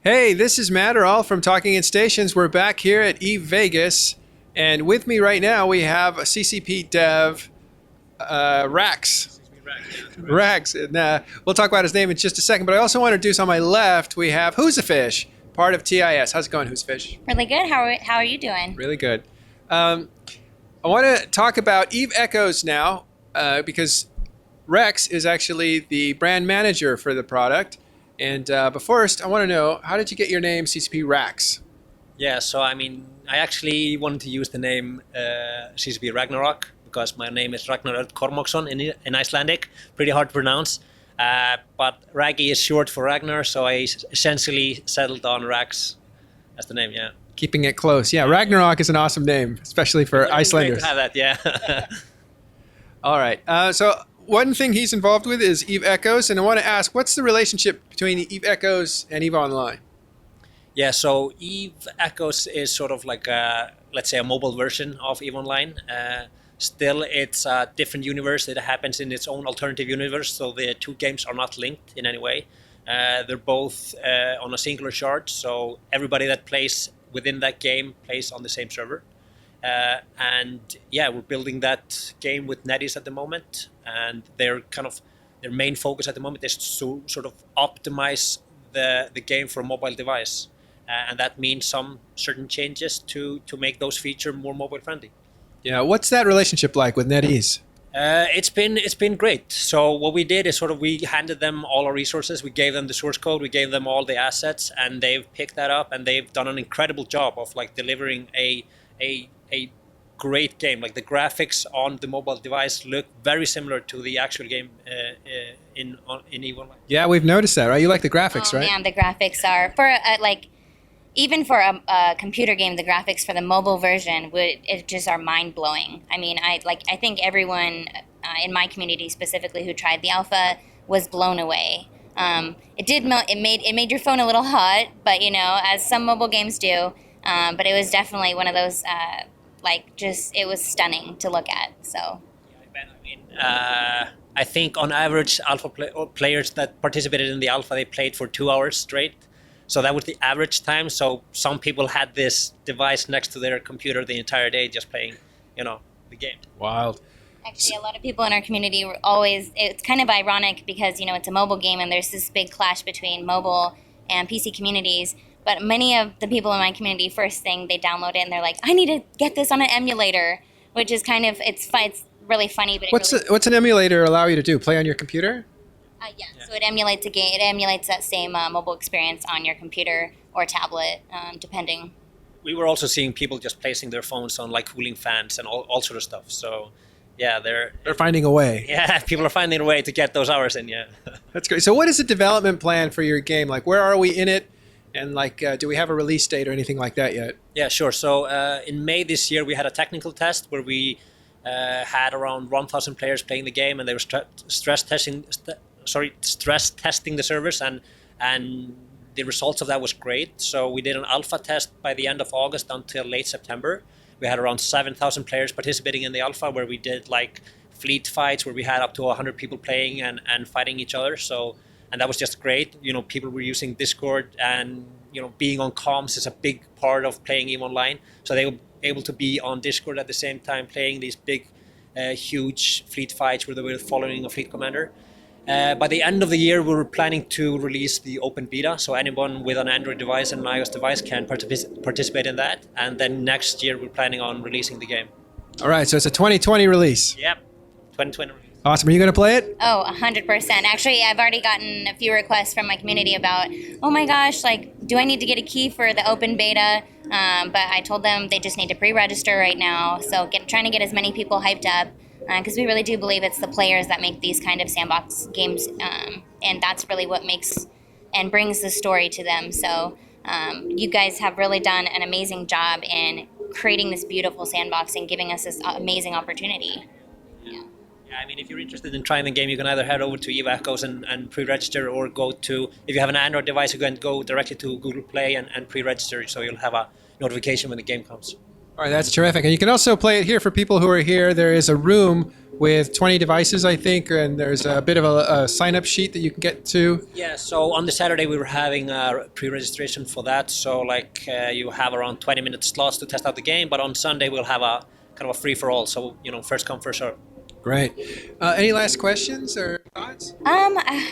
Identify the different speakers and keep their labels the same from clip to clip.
Speaker 1: Hey, this is Matterall from Talking in Stations. We're back here at EVE Vegas, and with me right now we have a CCP dev, Rax. Rax. And, we'll talk about his name in just a second, but I also want to introduce on my left, we have Whosafish, part of TIS. How's it going, Whosafish?
Speaker 2: Really good. How are you doing?
Speaker 1: Really good. I want to talk about EVE Echoes now, because Rex is actually the brand manager for the product. And but first, I want to know, how did you get your name CCP Rax?
Speaker 3: Yeah, so I actually wanted to use the name CCP Ragnarok because my name is Ragnar Kormaksson in Icelandic, pretty hard to pronounce. But Raggy is short for Ragnar, so I essentially settled on Rax as the name, yeah.
Speaker 1: Keeping it close. Yeah, Ragnarok is an awesome name, especially for Icelanders.
Speaker 3: Great to have that, yeah.
Speaker 1: All right. So one thing he's involved with is EVE Echoes, and I want to ask, what's the relationship between EVE Echoes and EVE Online?
Speaker 3: Yeah, so EVE Echoes is sort of like let's say a mobile version of EVE Online. Still, it's a different universe. It happens in its own alternative universe, so the two games are not linked in any way. They're both on a singular shard, so everybody that plays within that game plays on the same server. And yeah, we're building that game with Netties at the moment, and their main focus at the moment is to sort of optimize the game for a mobile device, and that means some certain changes to make those features more mobile friendly.
Speaker 1: Yeah, what's that relationship like with NetEase?
Speaker 3: It's been great. So what we did is we handed them all our resources. We gave them the source code. We gave them all the assets, and they've picked that up, and they've done an incredible job of delivering a great game. Like, the graphics on the mobile device look very similar to the actual game in EVE Online.
Speaker 1: Yeah, we've noticed that, right? You like the graphics, right?
Speaker 2: Man, the graphics are even for a computer game, the graphics for the mobile version it just are mind blowing. I mean, I think everyone in my community specifically who tried the alpha was blown away. It made your phone a little hot, but as some mobile games do. But it was definitely one of those it was stunning to look at. So
Speaker 3: I think on average alpha players that participated in the alpha, they played for 2 hours straight. So that was the average time. So some people had this device next to their computer the entire day just playing, the game.
Speaker 1: Wild.
Speaker 2: Actually, a lot of people in our community were it's kind of ironic because, it's a mobile game and there's this big clash between mobile and PC communities. But many of the people in my community, first thing, they download it and they're like, I need to get this on an emulator, which is it's really funny. But
Speaker 1: what's an emulator allow you to do? Play on your computer?
Speaker 2: Yeah, so it emulates a game. It emulates that same mobile experience on your computer or tablet, depending.
Speaker 3: We were also seeing people just placing their phones on cooling fans and all sort of stuff. So, yeah, they're
Speaker 1: finding a way.
Speaker 3: Yeah, people are finding a way to get those hours in. Yeah,
Speaker 1: that's great. So, what is the development plan for your game? Where are we in it? And do we have a release date or anything like that yet?
Speaker 3: Yeah, sure. So in May this year, we had a technical test where we had around 1,000 players playing the game, and they were stress testing the servers, and the results of that was great. So we did an alpha test by the end of August until late September. We had around 7,000 players participating in the alpha, where we did fleet fights where we had up to 100 people playing and fighting each other. And that was just great. People were using Discord, and being on comms is a big part of playing EVE Online. So they were able to be on Discord at the same time playing these big, huge fleet fights where they were following a fleet commander. By the end of the year, we were planning to release the open beta, so anyone with an Android device and an iOS device can participate in that. And then next year, we're planning on releasing the game.
Speaker 1: All right, so it's a 2020 release.
Speaker 3: Yep, 2020 release.
Speaker 1: Awesome. Are you going to play it?
Speaker 2: Oh, 100%. Actually, I've already gotten a few requests from my community about, oh my gosh, do I need to get a key for the open beta? But I told them they just need to pre-register right now. So trying to get as many people hyped up, because we really do believe it's the players that make these kind of sandbox games. And that's really what makes and brings the story to them. So you guys have really done an amazing job in creating this beautiful sandbox and giving us this amazing opportunity.
Speaker 3: If you're interested in trying the game, you can either head over to EVE Echoes and pre-register, or if you have an Android device, you can go directly to Google Play and pre-register, so you'll have a notification when the game comes.
Speaker 1: All right, that's terrific. And you can also play it here for people who are here. There is a room with 20 devices, I think, and there's a bit of a sign-up sheet that you can get to.
Speaker 3: Yeah, so on the Saturday we were having a pre-registration for that. So like you have around 20-minute slots to test out the game, but on Sunday we'll have a kind of a free-for-all. So, first come, first serve.
Speaker 1: Great. Any last questions or thoughts?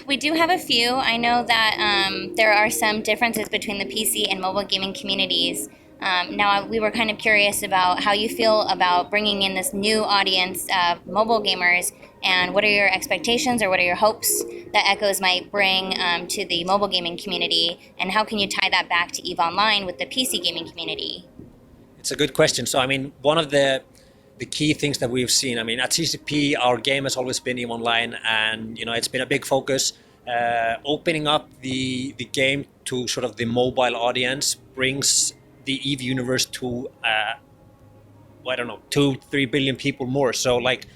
Speaker 2: We do have a few. I know that there are some differences between the PC and mobile gaming communities. Now, we were kind of curious about how you feel about bringing in this new audience of mobile gamers, and what are your expectations or what are your hopes that Echoes might bring to the mobile gaming community, and how can you tie that back to EVE Online with the PC gaming community?
Speaker 3: It's a good question. So, I mean, one of the key things that we've seen, I mean, at CCP, our game has always been EVE Online, and, it's been a big focus. Opening up the game to sort of the mobile audience brings the EVE universe to, I don't know, 2-3 billion people more. So, like,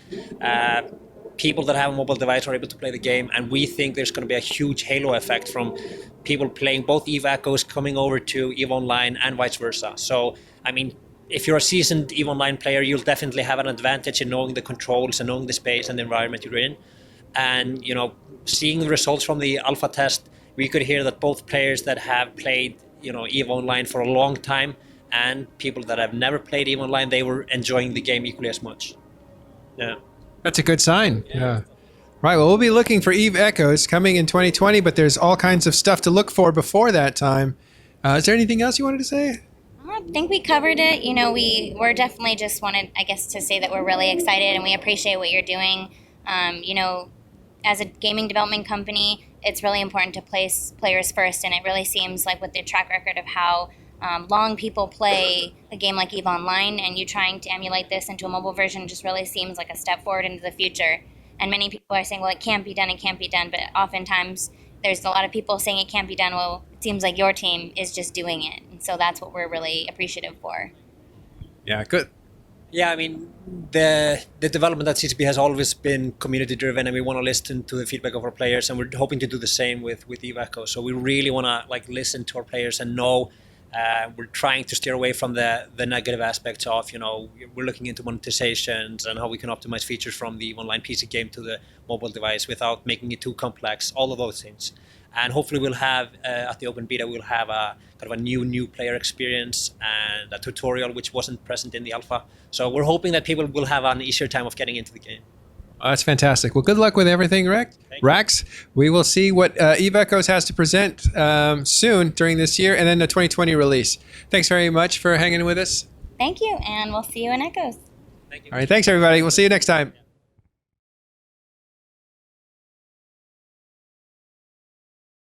Speaker 3: people that have a mobile device are able to play the game, and we think there's going to be a huge halo effect from people playing both EVE Echoes coming over to EVE Online and vice versa. So, I mean, if you're a seasoned EVE Online player, you'll definitely have an advantage in knowing the controls and knowing the space and the environment you're in. And, seeing the results from the alpha test, we could hear that both players that have played, EVE Online for a long time and people that have never played EVE Online, they were enjoying the game equally as much. Yeah.
Speaker 1: That's a good sign. Yeah. Right. Well, we'll be looking for EVE Echoes coming in 2020, but there's all kinds of stuff to look for before that time. Is there anything else you wanted to say?
Speaker 2: I think we covered it. We're definitely just wanted, I guess, to say that we're really excited and we appreciate what you're doing. As a gaming development company, it's really important to place players first, and it really seems like with the track record of how long people play a game like EVE Online, and you trying to emulate this into a mobile version just really seems like a step forward into the future. And many people are saying, well, it can't be done, but oftentimes there's a lot of people saying it can't be done. Well, it seems like your team is just doing it, and so that's what we're really appreciative for.
Speaker 1: Yeah, good.
Speaker 3: Yeah, I mean, the development at CCP has always been community driven, and we want to listen to the feedback of our players, and we're hoping to do the same with EVE Echo. So we really want to listen to our players and know we're trying to steer away from the negative aspects of, we're looking into monetizations and how we can optimize features from the online PC game to the mobile device without making it too complex, all of those things. And hopefully we'll have, at the open beta, we'll have a kind of a new player experience and a tutorial which wasn't present in the alpha. So we're hoping that people will have an easier time of getting into the game.
Speaker 1: That's fantastic. Well, good luck with everything, Rax. We will see what EVE Echoes has to present soon during this year, and then the 2020 release. Thanks very much for hanging with us.
Speaker 2: Thank you, and we'll see you in Echoes.
Speaker 3: Thank you.
Speaker 1: All right, thanks, everybody. We'll see you next time.